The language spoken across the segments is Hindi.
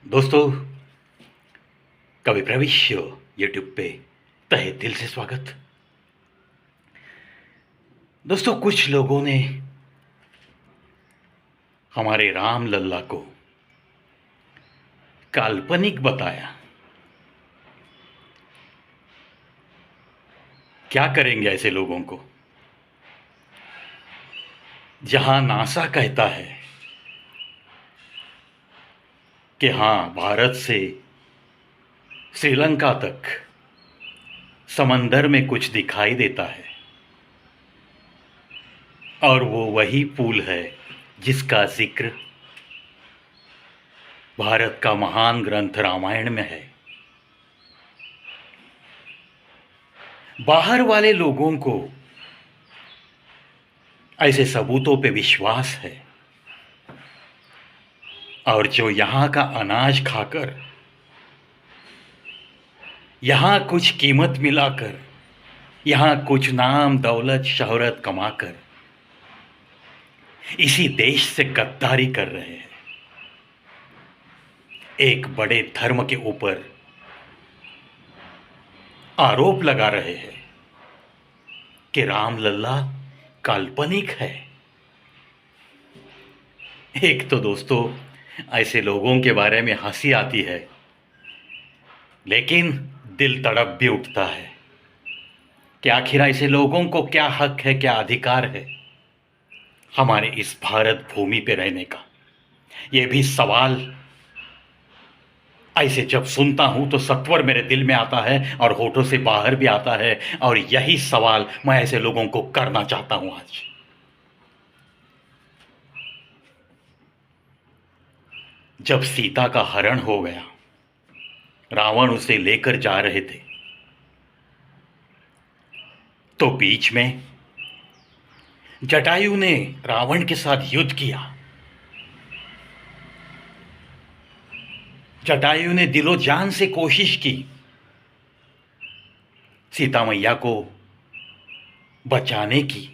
दोस्तों, कवि प्रविश्य यूट्यूब पे तहे दिल से स्वागत। दोस्तों, कुछ लोगों ने हमारे राम लल्ला को काल्पनिक बताया। क्या करेंगे ऐसे लोगों को? जहां नासा कहता है कि हाँ, भारत से श्रीलंका तक समंदर में कुछ दिखाई देता है और वो वही पुल है जिसका जिक्र भारत का महान ग्रंथ रामायण में है। बाहर वाले लोगों को ऐसे सबूतों पे विश्वास है और जो यहां का अनाज खाकर, यहां कुछ कीमत मिलाकर, यहां कुछ नाम दौलत शोहरत कमाकर इसी देश से गद्दारी कर रहे हैं, एक बड़े धर्म के ऊपर आरोप लगा रहे हैं कि रामलल्ला काल्पनिक है। एक तो दोस्तों, ऐसे लोगों के बारे में हंसी आती है, लेकिन दिल तड़प भी उठता है कि आखिर ऐसे लोगों को क्या हक है, क्या अधिकार है हमारे इस भारत भूमि पे रहने का। ये भी सवाल ऐसे जब सुनता हूं तो सत्वर मेरे दिल में आता है और होठों से बाहर भी आता है, और यही सवाल मैं ऐसे लोगों को करना चाहता हूं आज। जब सीता का हरण हो गया, रावण उसे लेकर जा रहे थे, तो बीच में जटायु ने रावण के साथ युद्ध किया। जटायु ने दिलो जान से कोशिश की सीता मैया को बचाने की,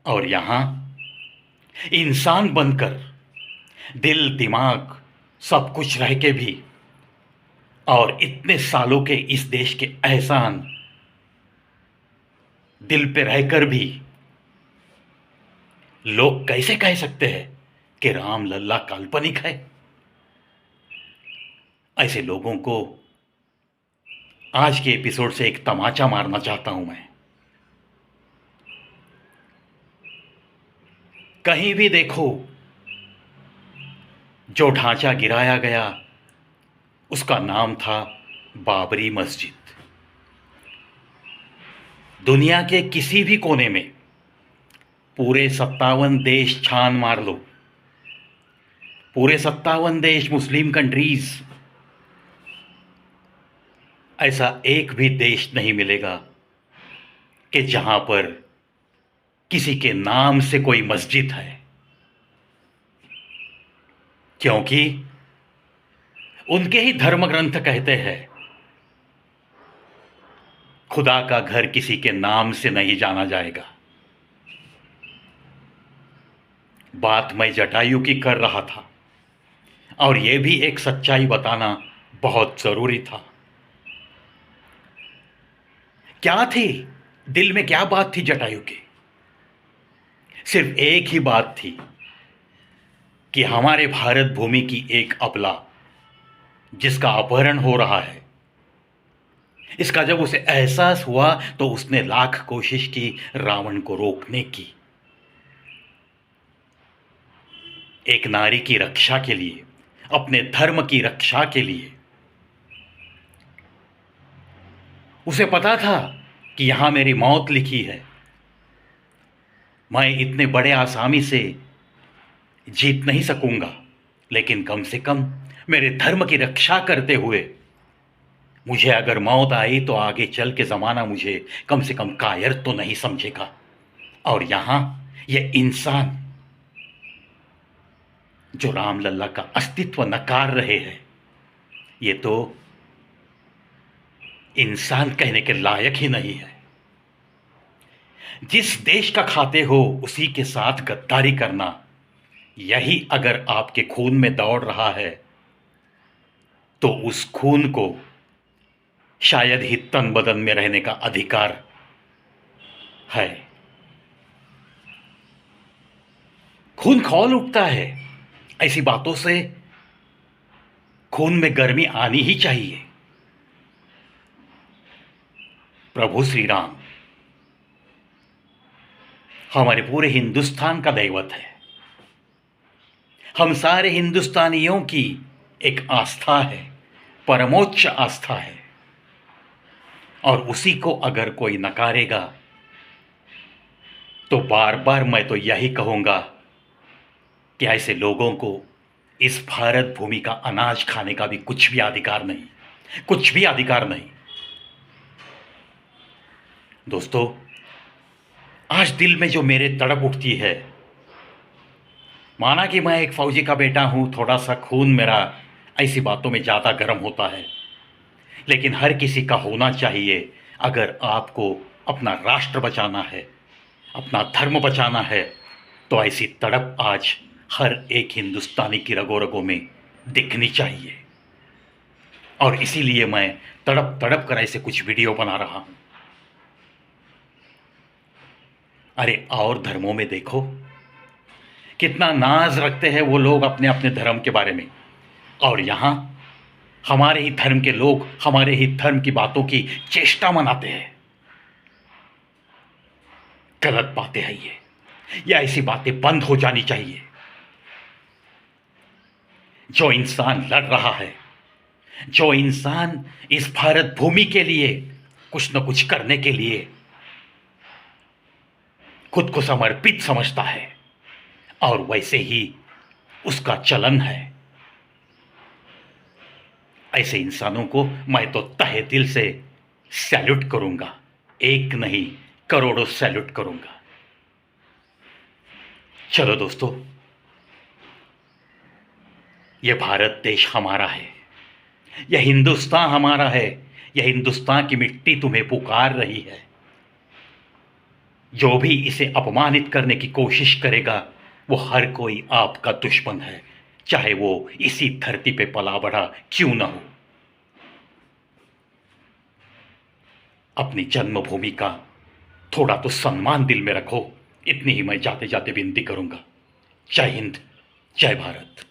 और यहां इंसान बनकर दिल दिमाग सब कुछ रह के भी और इतने सालों के इस देश के एहसान दिल पे रहकर भी लोग कैसे कह सकते हैं कि राम लल्ला काल्पनिक है? ऐसे लोगों को आज के एपिसोड से एक तमाचा मारना चाहता हूं मैं। कहीं भी देखो, जो ढांचा गिराया गया उसका नाम था बाबरी मस्जिद। दुनिया के किसी भी कोने में पूरे 57 देश छान मार लो, पूरे 57 देश मुस्लिम कंट्रीज, ऐसा एक भी देश नहीं मिलेगा कि जहां पर किसी के नाम से कोई मस्जिद है, क्योंकि उनके ही धर्म ग्रंथ कहते हैं खुदा का घर किसी के नाम से नहीं जाना जाएगा। बात मैं जटायु की कर रहा था, और यह भी एक सच्चाई बताना बहुत जरूरी था। क्या थी दिल में, क्या बात थी जटायु की? सिर्फ एक ही बात थी कि हमारे भारत भूमि की एक अबला जिसका अपहरण हो रहा है, इसका जब उसे एहसास हुआ तो उसने लाख कोशिश की रावण को रोकने की। एक नारी की रक्षा के लिए, अपने धर्म की रक्षा के लिए उसे पता था कि यहां मेरी मौत लिखी है, मैं इतने बड़े आसामी से जीत नहीं सकूंगा, लेकिन कम से कम मेरे धर्म की रक्षा करते हुए मुझे अगर मौत आई तो आगे चल के जमाना मुझे कम से कम कायर तो नहीं समझेगा। और यहां ये इंसान जो राम लल्ला का अस्तित्व नकार रहे हैं, ये तो इंसान कहने के लायक ही नहीं है। जिस देश का खाते हो उसी के साथ गद्दारी करना यही अगर आपके खून में दौड़ रहा है तो उस खून को शायद ही तन बदन में रहने का अधिकार है। खून खौल उठता है, ऐसी बातों से खून में गर्मी आनी ही चाहिए। प्रभु श्री राम हमारे पूरे हिंदुस्तान का दैवत है। हम सारे हिंदुस्तानियों की एक आस्था है, परमोच्च आस्था है, और उसी को अगर कोई नकारेगा तो बार बार मैं तो यही कहूंगा कि ऐसे लोगों को इस भारत भूमि का अनाज खाने का भी कुछ भी अधिकार नहीं, कुछ भी अधिकार नहीं। दोस्तों, आज दिल में जो मेरे तड़प उठती है, माना कि मैं एक फौजी का बेटा हूं, थोड़ा सा खून मेरा ऐसी बातों में ज़्यादा गर्म होता है, लेकिन हर किसी का होना चाहिए। अगर आपको अपना राष्ट्र बचाना है, अपना धर्म बचाना है, तो ऐसी तड़प आज हर एक हिंदुस्तानी की रगों रगों में दिखनी चाहिए। और इसीलिए मैं तड़प तड़प कर ऐसे कुछ वीडियो बना रहा हूं। अरे और धर्मों में देखो कितना नाज रखते हैं वो लोग अपने अपने धर्म के बारे में, और यहां हमारे ही धर्म के लोग हमारे ही धर्म की बातों की चेष्टा मनाते हैं। गलत बातें हैं ये ऐसी बातें बंद हो जानी चाहिए। जो इंसान लड़ रहा है, जो इंसान इस भारत भूमि के लिए कुछ न कुछ करने के लिए खुद को समर्पित समझता है, और वैसे ही उसका चलन है, ऐसे इंसानों को मैं तो तहे दिल से सैल्यूट करूंगा। एक नहीं, करोड़ों सैल्यूट करूंगा। चलो दोस्तों, यह भारत देश हमारा है, यह हिंदुस्तान हमारा है, यह हिंदुस्तान की मिट्टी तुम्हें पुकार रही है। जो भी इसे अपमानित करने की कोशिश करेगा वो हर कोई आपका दुश्मन है, चाहे वो इसी धरती पे पला बढ़ा क्यों ना हो। अपनी जन्मभूमि का थोड़ा तो सम्मान दिल में रखो, इतनी ही मैं जाते जाते विनती करूंगा। जय हिंद, जय भारत।